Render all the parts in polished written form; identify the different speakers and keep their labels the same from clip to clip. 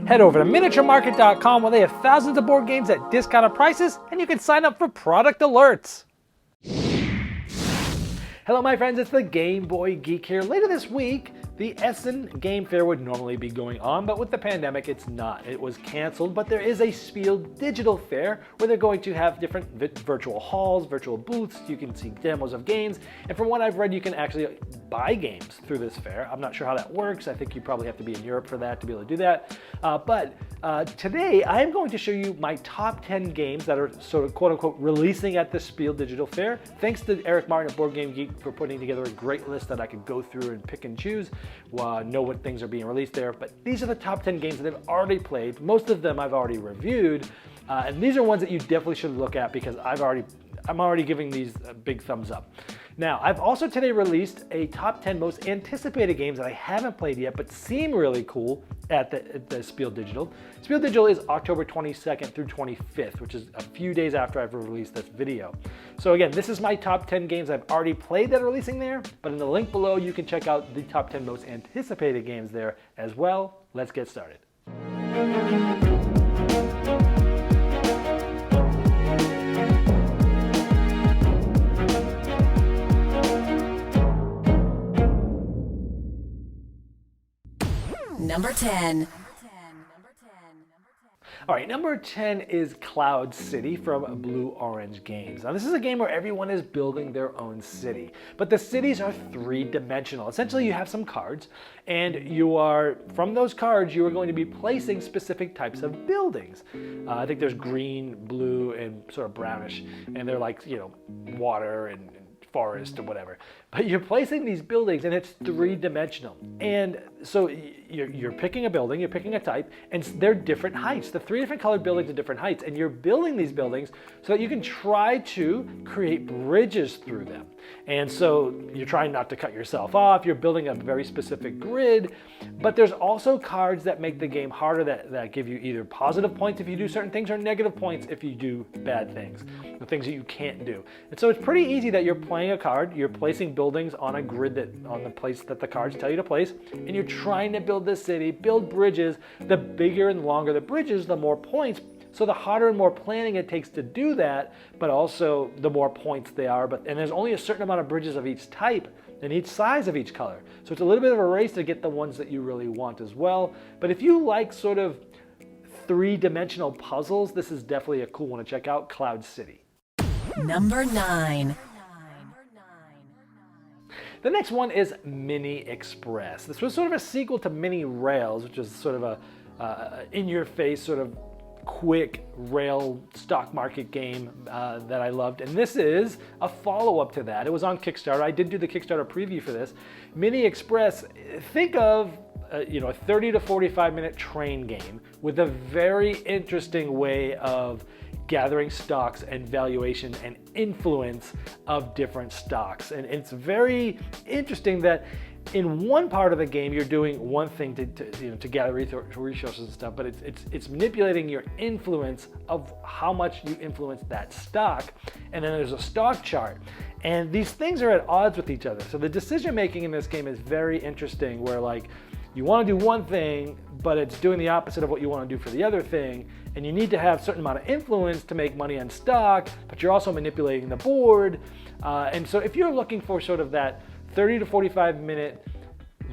Speaker 1: Head over to miniaturemarket.com where they have thousands of board games at discounted prices, and you can sign up for product alerts. Hello my friends, it's the Game Boy Geek here. Later this week, the Essen Game Fair would normally be going on, but with the pandemic, it's not. It was canceled, but there is a Spiel digital fair where they're going to have different virtual halls, virtual booths. You can see demos of games, and from what I've read, you can actually buy games through this fair. I'm not sure how that works. I think you probably have to be in Europe for that to be able to do that. But today, I'm going to show you my top 10 games that are sort of quote-unquote releasing at the Spiel digital fair. Thanks to Eric Martin at Board Game Geek for putting together a great list that I could go through and pick and choose. Know what things are being released there, but these are the top 10 games that I've already played. Most of them I've already reviewed, and these are ones that you definitely should look at because I'm already giving these a big thumbs up. Now, I've also today released a top 10 most anticipated games that I haven't played yet but seem really cool at the Spiel Digital. Spiel Digital is October 22nd through 25th, which is a few days after I've released this video. So again, this is my top 10 games I've already played that are releasing there, but in the link below you can check out the top 10 most anticipated games there as well. Let's get started.
Speaker 2: Number 10.
Speaker 1: All right, number 10 is Cloud City from Blue Orange Games. Now, this is a game where everyone is building their own city, but the cities are three-dimensional. Essentially, you have some cards, and from those cards, you are going to be placing specific types of buildings. I think there's green, blue, and sort of brownish, and they're like, water and forest or whatever. But you're placing these buildings and it's three-dimensional. And so you're picking a building, you're picking a type, and they're different heights. The three different colored buildings are different heights, and you're building these buildings so that you can try to create bridges through them. And so you're trying not to cut yourself off, you're building a very specific grid, but there's also cards that make the game harder that give you either positive points if you do certain things or negative points if you do bad things, the things that you can't do. And so it's pretty easy that you're playing a card, you're placing buildings on a grid on the place that the cards tell you to place, and you're trying to build this city, build bridges. The bigger and longer the bridges, the more points. So the harder and more planning it takes to do that, but also the more points they are. And there's only a certain amount of bridges of each type and each size of each color. So it's a little bit of a race to get the ones that you really want as well. But if you like sort of three-dimensional puzzles, this is definitely a cool one to check out, Cloud City.
Speaker 2: Number 9.
Speaker 1: The next one is Mini Express. This was sort of a sequel to Mini Rails, which is sort of a in-your-face sort of quick rail stock market game that I loved. And this is a follow-up to that. It was on Kickstarter. I did do the Kickstarter preview for this. Mini Express, think of a 30 to 45 minute train game with a very interesting way of gathering stocks and valuation and influence of different stocks. And it's very interesting that in one part of the game you're doing one thing to gather resources and stuff, but it's manipulating your influence of how much you influence that stock. And then there's a stock chart, and these things are at odds with each other. So the decision making in this game is very interesting, where like you want to do one thing, but it's doing the opposite of what you want to do for the other thing, and you need to have a certain amount of influence to make money on stock, but you're also manipulating the board. And so if you're looking for sort of that 30 to 45 minute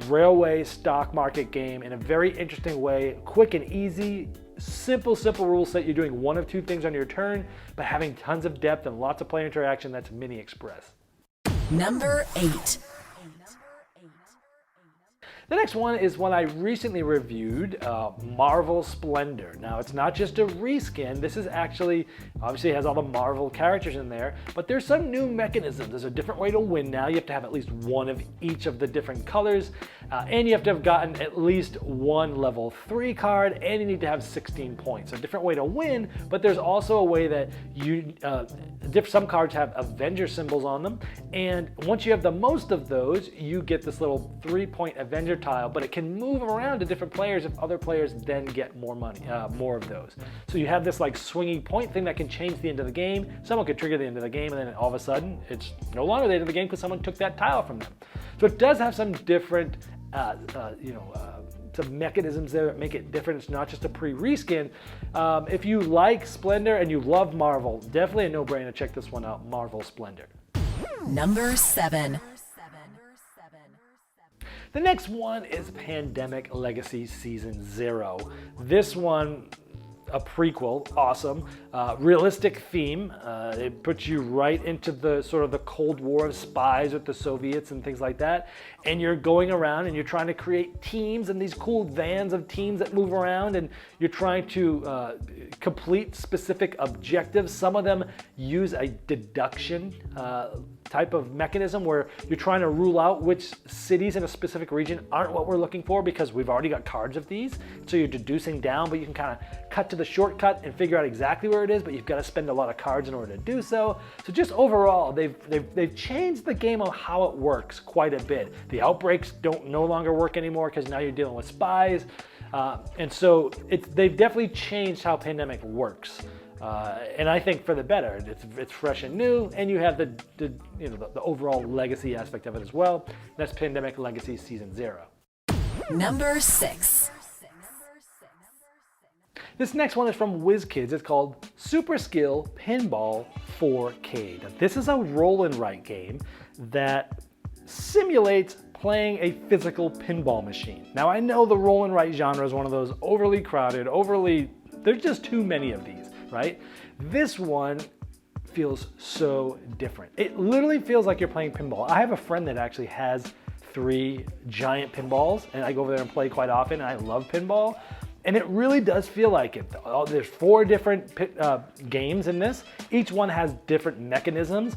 Speaker 1: railway stock market game in a very interesting way, quick and easy, simple rule set, you're doing one of two things on your turn, but having tons of depth and lots of player interaction, that's Mini Express.
Speaker 2: Number 8.
Speaker 1: The next one is one I recently reviewed, Marvel Splendor. Now, it's not just a reskin. This is actually, obviously it has all the Marvel characters in there, but there's some new mechanisms. There's a different way to win now. You have to have at least one of each of the different colors, and you have to have gotten at least one level 3 card, and you need to have 16 points. A different way to win, but there's also a way that some cards have Avenger symbols on them, and once you have the most of those, you get this little 3-point Avenger tile, but it can move around to different players if other players then get more money, more of those. So you have this like swinging point thing that can change the end of the game. Someone could trigger the end of the game, and then all of a sudden it's no longer the end of the game because someone took that tile from them. So it does have some different some mechanisms there that make it different. It's not just a pre-reskin. If you like Splendor and you love Marvel, definitely a no-brainer. Check this one out, Marvel Splendor.
Speaker 2: Number 7.
Speaker 1: The next one is Pandemic Legacy Season 0. This one, a prequel, awesome. Realistic theme. It puts you right into the sort of the Cold War of spies with the Soviets and things like that. And you're going around and you're trying to create teams and these cool vans of teams that move around, and you're trying to complete specific objectives. Some of them use a deduction type of mechanism where you're trying to rule out which cities in a specific region aren't what we're looking for because we've already got cards of these. So you're deducing down, but you can kind of cut to the shortcut and figure out exactly where it is, but you've got to spend a lot of cards in order to do so. So just overall, they've changed the game of how it works quite a bit. The outbreaks no longer work anymore because now you're dealing with spies. And so they've definitely changed how Pandemic works. And I think for the better. It's fresh and new, and you have the overall legacy aspect of it as well. That's Pandemic Legacy Season 0.
Speaker 2: Number 6.
Speaker 1: This next one is from WizKids. It's called Super Skill Pinball 4K. Now, this is a roll and write game that simulates playing a physical pinball machine. Now, I know the roll and write genre is one of those overly crowded, there's just too many of these, right? This one feels so different. It literally feels like you're playing pinball. I have a friend that actually has 3 giant pinballs, and I go over there and play quite often, and I love pinball. And it really does feel like it. There's 4 different games in this. Each one has different mechanisms.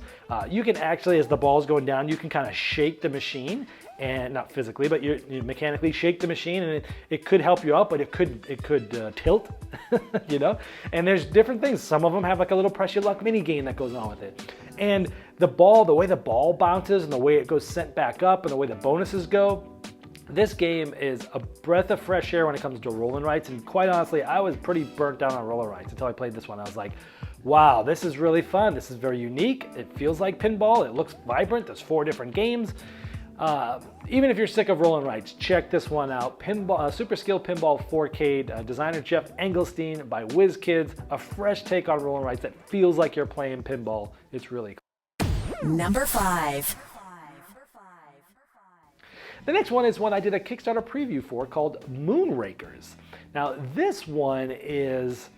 Speaker 1: You can actually, as the ball's going down, you can kind of shake the machine, and not physically, but you mechanically shake the machine, and it could help you out, but it could tilt, you know? And there's different things. Some of them have like a little press your luck mini game that goes on with it. And the way the ball bounces and the way it goes sent back up and the way the bonuses go, this game is a breath of fresh air when it comes to roll and writes, and quite honestly, I was pretty burnt down on roller writes until I played this one. I was like, wow, this is really fun. This is very unique. It feels like pinball. It looks vibrant. There's 4 different games. Even if you're sick of roll and writes, check this one out. Super Skill Pinball 4K, designer Jeff Engelstein by WizKids. A fresh take on roll and writes that feels like you're playing pinball. It's really cool.
Speaker 2: Number 5.
Speaker 1: The next one is one I did a Kickstarter preview for called Moonrakers. Now, this one is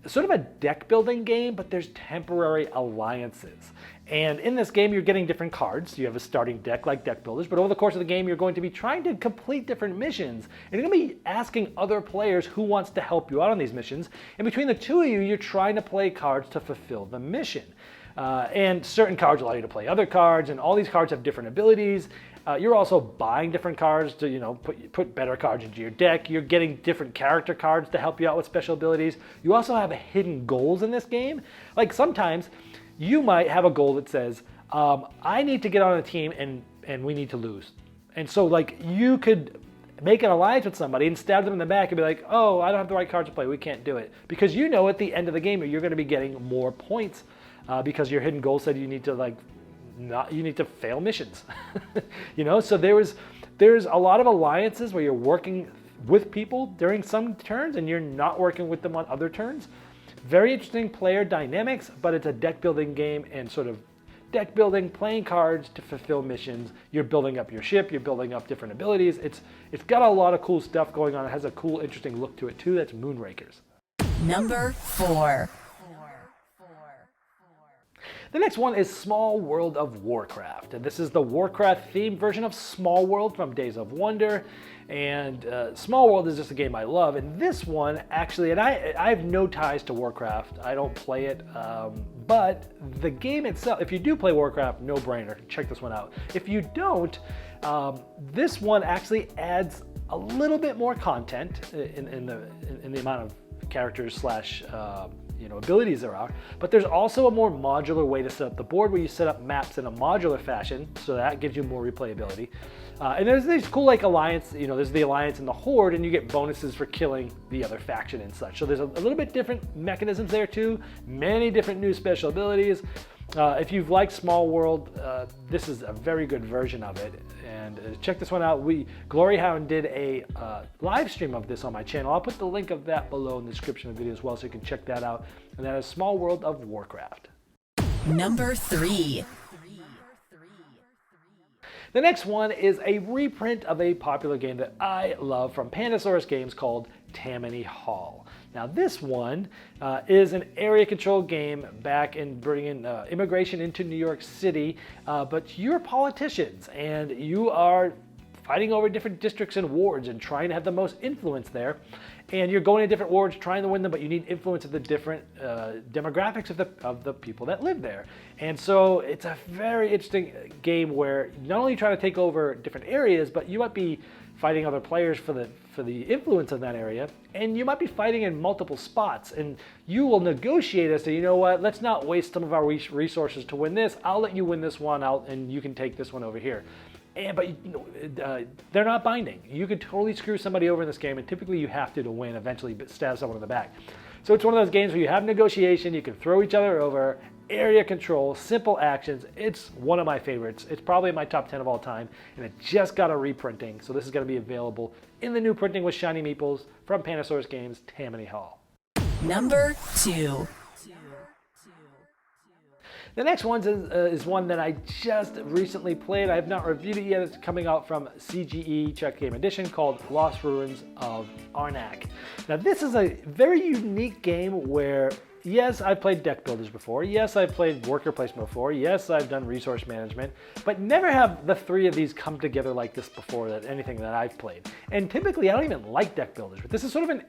Speaker 1: sort of a deck building game, but there's temporary alliances. And in this game, you're getting different cards. You have a starting deck like deck builders, but over the course of the game, you're going to be trying to complete different missions. And you're going to be asking other players who wants to help you out on these missions. And between the 2 of you, you're trying to play cards to fulfill the mission. And certain cards allow you to play other cards, and all these cards have different abilities. You're also buying different cards to, put better cards into your deck. You're getting different character cards to help you out with special abilities. You also have hidden goals in this game. Like sometimes you might have a goal that says, I need to get on a team and we need to lose. And so like you could make an alliance with somebody and stab them in the back and be like, oh, I don't have the right cards to play. We can't do it. Because at the end of the game, you're going to be getting more points because your hidden goal said you need to fail missions. So there's a lot of alliances where you're working with people during some turns and you're not working with them on other turns. Very interesting player dynamics, but it's a deck building game and sort of deck building, playing cards to fulfill missions. You're building up your ship, you're building up different abilities. It's got a lot of cool stuff going on. It has a cool, interesting look to it too. That's Moonrakers.
Speaker 2: Number 4.
Speaker 1: The next one is Small World of Warcraft, and this is the Warcraft themed version of Small World from Days of Wonder. And Small World is just a game I love, and this one actually, and I have no ties to Warcraft. I don't play it, but the game itself, if you do play Warcraft, no brainer, check this one out. If you don't, this one actually adds a little bit more content in the amount of characters slash abilities there are, but there's also a more modular way to set up the board where you set up maps in a modular fashion, so that gives you more replayability. And there's these cool like alliance, there's the alliance and the horde, and you get bonuses for killing the other faction and such. So there's a little bit different mechanisms there too, many different new special abilities. If you've liked Small World, this is a very good version of it. and check this one out. Gloryhound did a live stream of this on my channel. I'll put the link of that below in the description of the video as well, so you can check that out. And that is Small World of Warcraft.
Speaker 2: Number 3.
Speaker 1: The next one is a reprint of a popular game that I love from Pandasaurus Games called Tammany Hall. Now this one is an area control game back in bringing immigration into New York City, but you're politicians and you are fighting over different districts and wards and trying to have the most influence there. And you're going to different wards trying to win them, but you need influence of the different demographics of the people that live there. And so it's a very interesting game where not only trying to take over different areas, but you might be fighting other players for the influence of that area, and you might be fighting in multiple spots, and you will negotiate as to, you know what, let's not waste some of our resources to win this. I'll let you win this one out, and you can take this one over here. But they're not binding. You could totally screw somebody over in this game, and typically you have to win, eventually stab someone in the back. So it's one of those games where you have negotiation, you can throw each other over, area control, simple actions. It's one of my favorites. It's probably in my top 10 of all time, and it just got a reprinting. So this is going to be available in the new printing with shiny meeples from Pandasaurus Games, Tammany Hall.
Speaker 2: Number 2.
Speaker 1: The next one is one that I just recently played. I have not reviewed it yet. It's coming out from CGE Czech Game Edition called Lost Ruins of Arnac. Now this is a very unique game where, yes, I've played deck builders before. Yes, I've played worker placement before. Yes, I've done resource management, but never have the three of these come together like this before, anything that I've played. And typically I don't even like deck builders, but this is sort of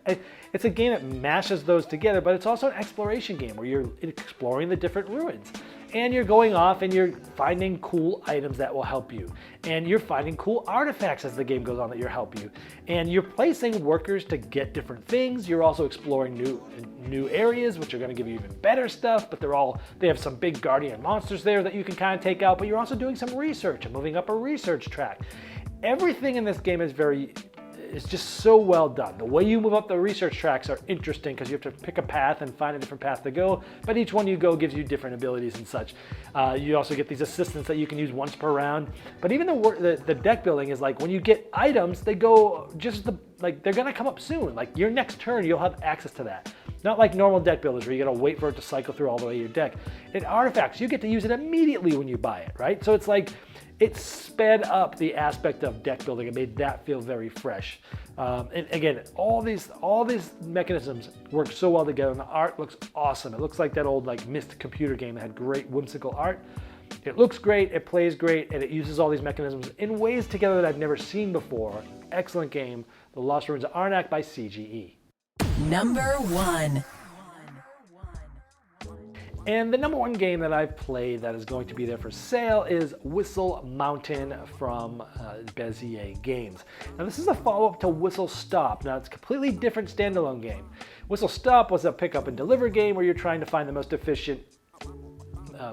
Speaker 1: it's a game that mashes those together, but it's also an exploration game where you're exploring the different ruins. And you're going off and you're finding cool items that will help you. And you're finding cool artifacts as the game goes on that will help you. And you're placing workers to get different things. You're also exploring new areas, which are going to give you even better stuff, but they have some big guardian monsters there that you can kind of take out, but you're also doing some research and moving up a research track. Everything in this game is it's just so well done. The way you move up the research tracks are interesting because you have to pick a path and find a different path to go, but each one you go gives you different abilities and such. You also get these assistants that you can use once per round, but even the deck building is like when you get items, they go they're gonna come up soon. Like your next turn, you'll have access to that. Not like normal deck builders where you gotta wait for it to cycle through all the way to your deck. In artifacts, you get to use it immediately when you buy it, right? So it's like, it sped up the aspect of deck building and made that feel very fresh. And again, all these mechanisms work so well together, and the art looks awesome. It looks like that old Myst computer game that had great whimsical art. It looks great, it plays great, and it uses all these mechanisms in ways together that I've never seen before. Excellent game, The Lost Ruins of Arnac by CGE.
Speaker 2: Number 1.
Speaker 1: And the number one game that I've played that is going to be there for sale is Whistle Mountain from Bezier Games. Now this is a follow-up to Whistle Stop. Now it's a completely different standalone game. Whistle Stop was a pick up and deliver game where you're trying to find the most efficient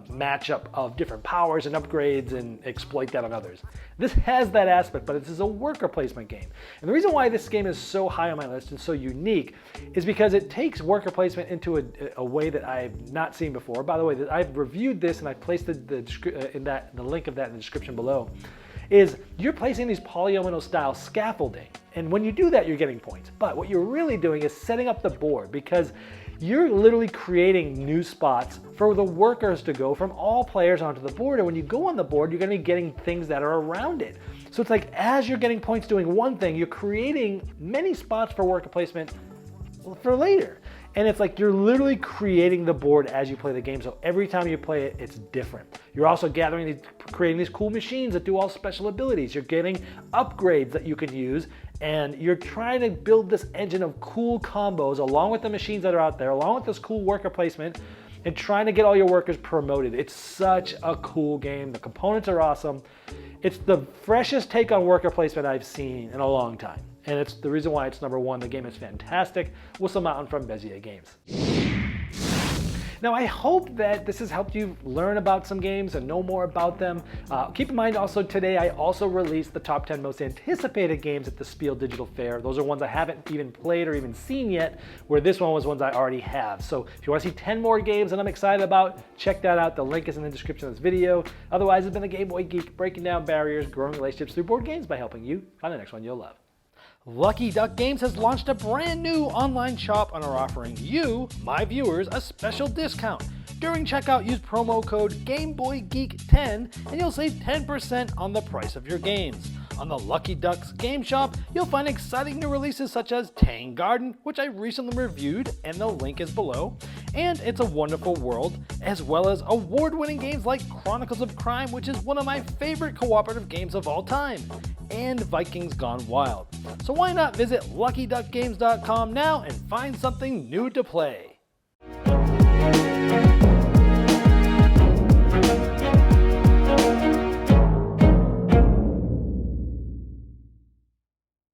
Speaker 1: matchup of different powers and upgrades and exploit that on others. This has that aspect, but this is a worker placement game. And the reason why this game is so high on my list and so unique is because it takes worker placement into a way that I've not seen before. By the way, I've reviewed this and I placed the link of that in the description below. Is you're placing these polyomino style scaffolding, and when you do that you're getting points, but what you're really doing is setting up the board, because you're literally creating new spots for the workers to go from all players onto the board, and when you go on the board you're going to be getting things that are around it. So it's like as you're getting points doing one thing, you're creating many spots for worker placement for later. And it's like you're literally creating the board as you play the game, so every time you play it, it's different. You're also creating these cool machines that do all special abilities. You're getting upgrades that you can use, and you're trying to build this engine of cool combos along with the machines that are out there, along with this cool worker placement, and trying to get all your workers promoted. It's such a cool game. The components are awesome. It's the freshest take on worker placement I've seen in a long time. And it's the reason why it's number one. The game is fantastic. Whistle Mountain from Bezier Games. Now, I hope that this has helped you learn about some games and know more about them. Keep in mind also today I also released the top 10 most anticipated games at the Spiel Digital Fair. Those are ones I haven't even played or even seen yet, where this one was ones I already have. So if you want to see 10 more games that I'm excited about, check that out. The link is in the description of this video. Otherwise, it's been the Game Boy Geek, breaking down barriers, growing relationships through board games by helping you find the next one you'll love. Lucky Duck Games has launched a brand new online shop and are offering you, my viewers, a special discount. During checkout, use promo code GameBoyGeek10 and you'll save 10% on the price of your games. On the Lucky Ducks game shop, you'll find exciting new releases such as Tang Garden, which I recently reviewed, and the link is below, and It's a Wonderful World, as well as award-winning games like Chronicles of Crime, which is one of my favorite cooperative games of all time, and Vikings Gone Wild. So why not visit LuckyDuckGames.com now and find something new to play?